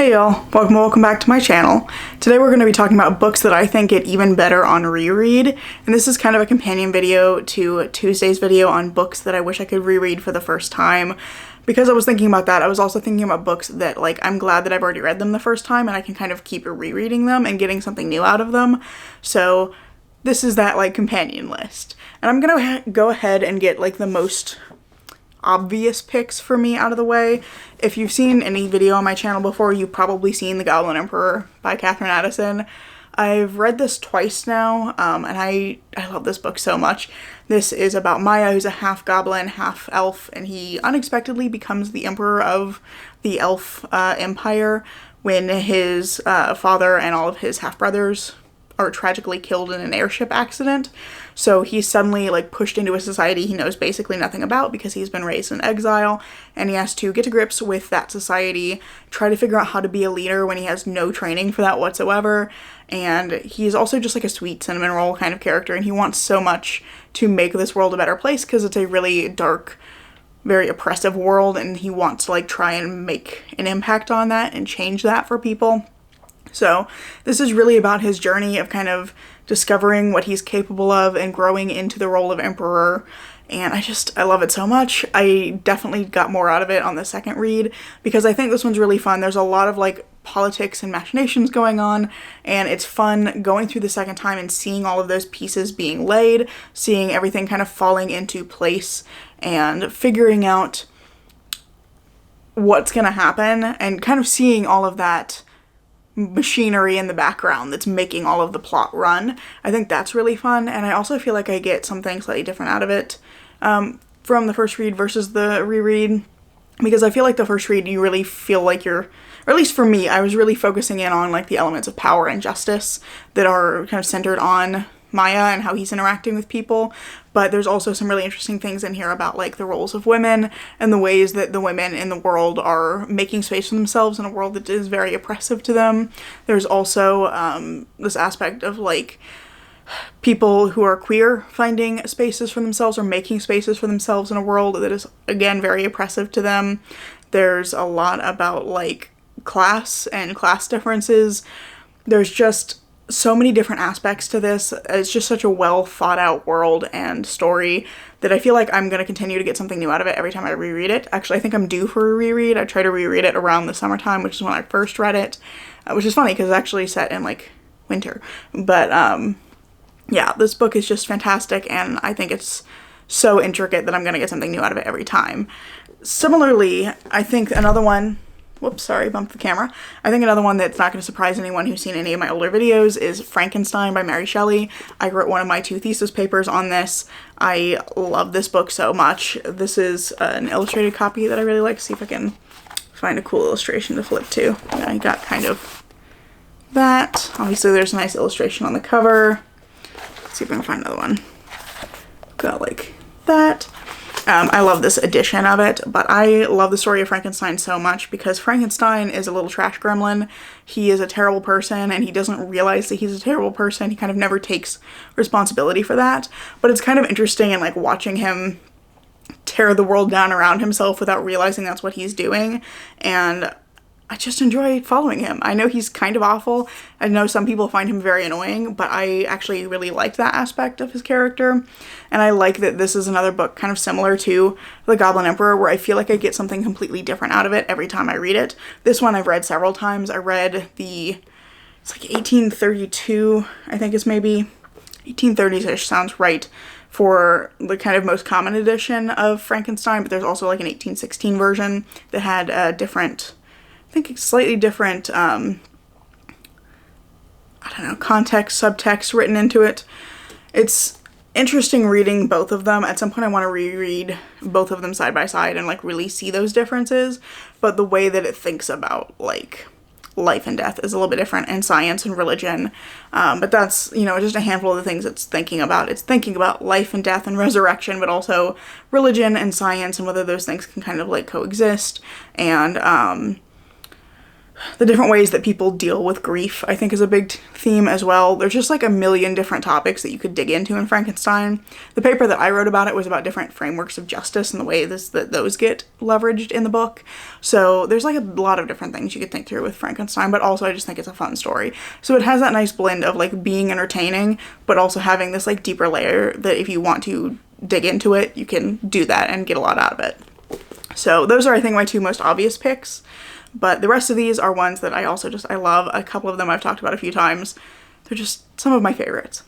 Hey y'all, welcome back to my channel. Today we're going to be talking about books that I think get even better on reread, and this is kind of a companion video to Tuesday's video on books that I wish I could reread for the first time. Because I was thinking about that, I was also thinking about books that, like, I'm glad that I've already read them the first time and I can kind of keep rereading them and getting something new out of them. So this is that, like, companion list. And I'm gonna go ahead and get, like, the most obvious picks for me out of the way. If you've seen any video on my channel before, you've probably seen The Goblin Emperor by Catherine Addison. I've read this twice now, and I love this book so much. This is about Maya, who's a half goblin, half elf, and he unexpectedly becomes the emperor of the elf empire when his father and all of his half-brothers are tragically killed in an airship accident. So he's suddenly, like, pushed into a society he knows basically nothing about because he's been raised in exile, and he has to get to grips with that society, try to figure out how to be a leader when he has no training for that whatsoever. And he's also just like a sweet cinnamon roll kind of character, and he wants so much to make this world a better place because it's a really dark, very oppressive world, and he wants to, like, try and make an impact on that and change that for people. So this is really about his journey of kind of discovering what he's capable of and growing into the role of emperor. And I love it so much. I definitely got more out of it on the second read because I think this one's really fun. There's a lot of, like, politics and machinations going on, and it's fun going through the second time and seeing all of those pieces being laid, seeing everything kind of falling into place and figuring out what's gonna happen and kind of seeing all of that machinery in the background that's making all of the plot run. I think that's really fun, and I also feel like I get something slightly different out of it from the first read versus the reread, because I feel like the first read you really feel like you're, or at least for me, I was really focusing in on, like, the elements of power and justice that are kind of centered on Maya and how he's interacting with people, but there's also some really interesting things in here about, like, the roles of women and the ways that the women in the world are making space for themselves in a world that is very oppressive to them. There's also this aspect of, like, people who are queer finding spaces for themselves or making spaces for themselves in a world that is, again, very oppressive to them. There's a lot about, like, class and class differences. There's just so many different aspects to this. It's just such a well thought out world and story that I feel like I'm going to continue to get something new out of it every time I reread it. Actually, I think I'm due for a reread. I try to reread it around the summertime, which is when I first read it, which is funny because it's actually set in, like, winter. But yeah, this book is just fantastic, and I think it's so intricate that I'm going to get something new out of it every time. Similarly, I think another one, whoops, sorry, bumped the camera. I think another one that's not going to surprise anyone who's seen any of my older videos is Frankenstein by Mary Shelley. I wrote one of my 2 thesis papers on this. I love this book so much. This is an illustrated copy that I really like. See if I can find a cool illustration to flip to. I got kind of that. Obviously there's a nice illustration on the cover. Let's see if I can find another one. Got, like, that. I love this edition of it, but I love the story of Frankenstein so much because Frankenstein is a little trash gremlin. He is a terrible person, and he doesn't realize that he's a terrible person. He kind of never takes responsibility for that, but it's kind of interesting and, like, watching him tear the world down around himself without realizing that's what he's doing, and I just enjoy following him. I know he's kind of awful. I know some people find him very annoying, but I actually really liked that aspect of his character. And I like that this is another book kind of similar to The Goblin Emperor, where I feel like I get something completely different out of it every time I read it. This one I've read several times. I read it's like 1832, I think it's maybe 1830s-ish, sounds right, for the kind of most common edition of Frankenstein, but there's also, like, an 1816 version that had a different, I think it's slightly different, I don't know, context, subtext written into it. It's interesting reading both of them. At some point I want to reread both of them side by side and, like, really see those differences, but the way that it thinks about, like, life and death is a little bit different, and science and religion, but that's, you know, just a handful of the things it's thinking about. It's thinking about life and death and resurrection, but also religion and science and whether those things can kind of, like, coexist, and the different ways that people deal with grief, I think, is a big theme as well. There's just like a million different topics that you could dig into in Frankenstein. The paper that I wrote about it was about different frameworks of justice and the ways that those get leveraged in the book. So there's like a lot of different things you could think through with Frankenstein, but also I just think it's a fun story. So it has that nice blend of like being entertaining, but also having this like deeper layer that if you want to dig into it, you can do that and get a lot out of it. So those are, I think, my two most obvious picks. But the rest of these are ones that I love. A couple of them I've talked about a few times. They're just some of my favorites.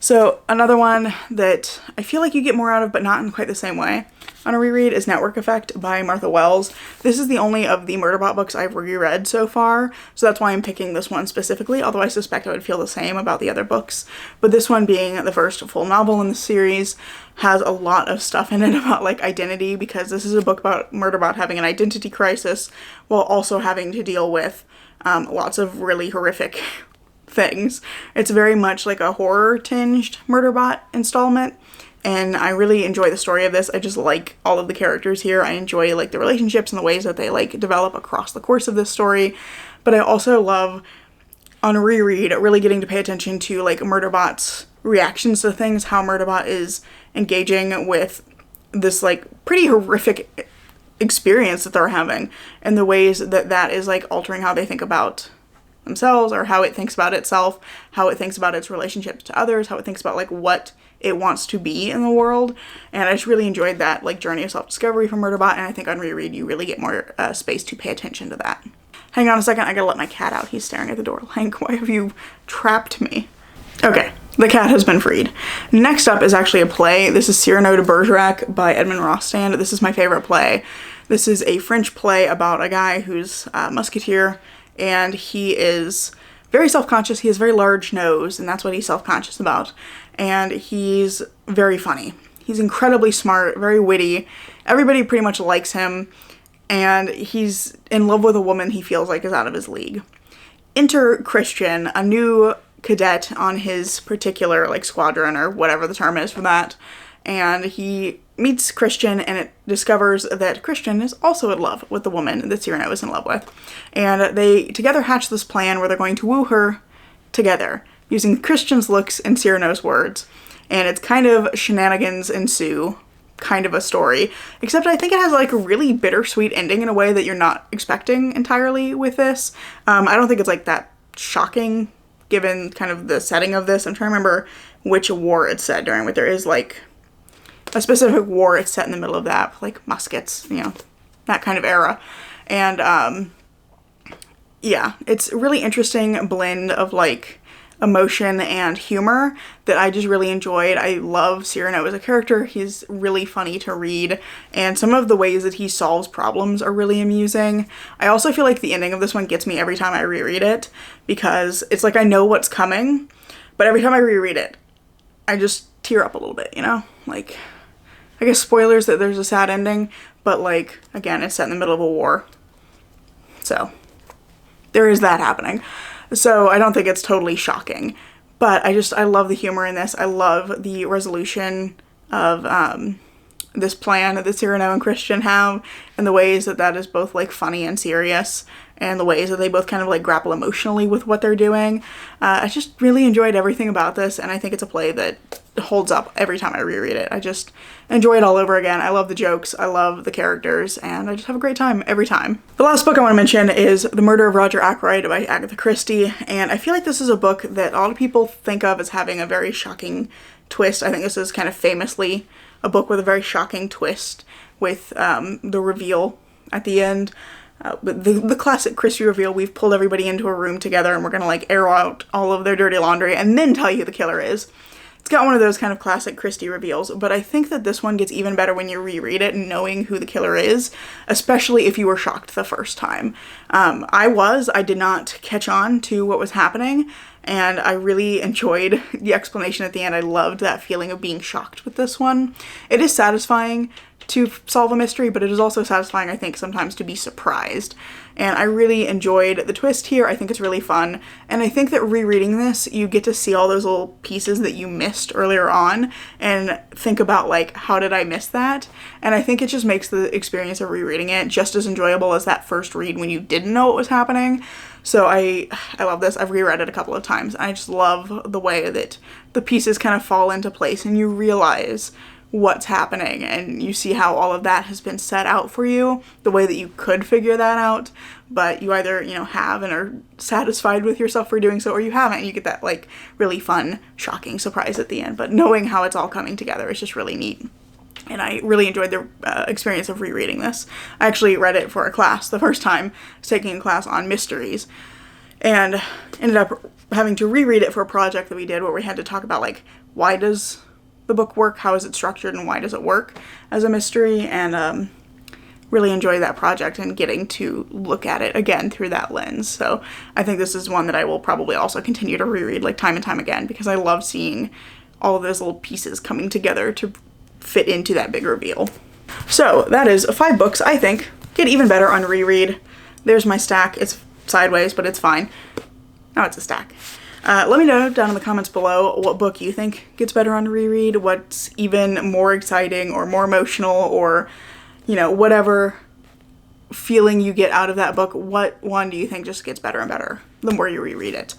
So another one that I feel like you get more out of, but not in quite the same way on a reread, is Network Effect by Martha Wells. This is the only of the Murderbot books I've reread so far, so that's why I'm picking this one specifically, although I suspect I would feel the same about the other books. But this one, being the first full novel in the series, has a lot of stuff in it about like identity, because this is a book about Murderbot having an identity crisis while also having to deal with lots of really horrific things. It's very much like a horror-tinged Murderbot installment, and I really enjoy the story of this. I just like all of the characters here. I enjoy like the relationships and the ways that they like develop across the course of this story, but I also love, on a reread, really getting to pay attention to like Murderbot's reactions to things, how Murderbot is engaging with this like pretty horrific experience that they're having, and the ways that that is like altering how they think about themselves, or how it thinks about itself, how it thinks about its relationships to others, how it thinks about like what it wants to be in the world. And I just really enjoyed that like journey of self-discovery from Murderbot, and I think on reread you really get more space to pay attention to that. Hang on a second, I gotta let my cat out. He's staring at the door. Hank, why have you trapped me? Okay, the cat has been freed. Next up is actually a play. This is Siro de Bers by Edmond Rostand. This is my favorite play. This is a French play about a guy who's a musketeer, and he is very self-conscious. He has a very large nose, and that's what he's self-conscious about. And he's very funny. He's incredibly smart, very witty. Everybody pretty much likes him, and he's in love with a woman he feels like is out of his league. Enter Christian, a new cadet on his particular like squadron, or whatever the term is for that, and he meets Christian, and it discovers that Christian is also in love with the woman that Cyrano is in love with, and they together hatch this plan where they're going to woo her together using Christian's looks and Cyrano's words, and it's kind of shenanigans ensue kind of a story, except I think it has like a really bittersweet ending in a way that you're not expecting entirely with this. I don't think it's like that shocking given kind of the setting of this. I'm trying to remember which war it's set during, but there is like a specific war it's set in the middle of that, like muskets, you know, that kind of era. And yeah, it's a really interesting blend of like emotion and humor that I just really enjoyed. I love Cyrano as a character. He's really funny to read, and some of the ways that he solves problems are really amusing. I also feel like the ending of this one gets me every time I reread it, because it's like I know what's coming, but every time I reread it, I just tear up a little bit, you know? Like, I guess spoilers that there's a sad ending, but like, again, it's set in the middle of a war. So, there is that happening. So I don't think it's totally shocking, but I love the humor in this. I love the resolution of this plan that Cyrano and Christian have, and the ways that that is both like funny and serious, and the ways that they both kind of like grapple emotionally with what they're doing. I just really enjoyed everything about this, and I think it's a play that holds up every time I reread it. I just enjoy it all over again. I love the jokes, I love the characters, and I just have a great time every time. The last book I want to mention is The Murder of Roger Ackroyd by Agatha Christie, and I feel like this is a book that a lot of people think of as having a very shocking twist. I think this is kind of famously a book with a very shocking twist, with the reveal at the end. The classic Christie reveal. We've pulled everybody into a room together, and we're gonna like air out all of their dirty laundry and then tell you who the killer is. It's got one of those kind of classic Christie reveals, but I think that this one gets even better when you reread it and knowing who the killer is, especially if you were shocked the first time. I did not catch on to what was happening, and I really enjoyed the explanation at the end. I loved that feeling of being shocked with this one. It is satisfying to solve a mystery, but it is also satisfying, I think, sometimes to be surprised. And I really enjoyed the twist here. I think it's really fun. And I think that rereading this, you get to see all those little pieces that you missed earlier on and think about, like, how did I miss that? And I think it just makes the experience of rereading it just as enjoyable as that first read when you didn't know what was happening. So I love this. I've reread it a couple of times. I just love the way that the pieces kind of fall into place and you realize what's happening and you see how all of that has been set out for you, the way that you could figure that out, but you either, you know, have and are satisfied with yourself for doing so, or you haven't, and you get that, like, really fun, shocking surprise at the end. But knowing how it's all coming together is just really neat. And I really enjoyed the experience of rereading this. I actually read it for a class the first time. I was taking a class on mysteries and ended up having to reread it for a project that we did where we had to talk about, like, why does the book work, how is it structured, and why does it work as a mystery, and really enjoy that project and getting to look at it again through that lens. So I think this is one that I will probably also continue to reread, like, time and time again, because I love seeing all of those little pieces coming together to fit into that big reveal. So that is 5 books I think get even better on reread. There's my stack. It's sideways, but it's fine. Now it's a stack. Let me know down in the comments below what book you think gets better on reread, what's even more exciting or more emotional, or, you know, whatever feeling you get out of that book. What one do you think just gets better and better the more you reread it?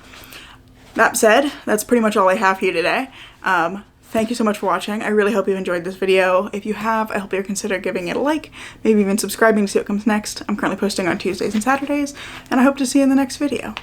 That said, that's pretty much all I have for you today. Thank you so much for watching. I really hope you enjoyed this video. If you have, I hope you'll consider giving it a like, maybe even subscribing to see what comes next. I'm currently posting on Tuesdays and Saturdays, and I hope to see you in the next video.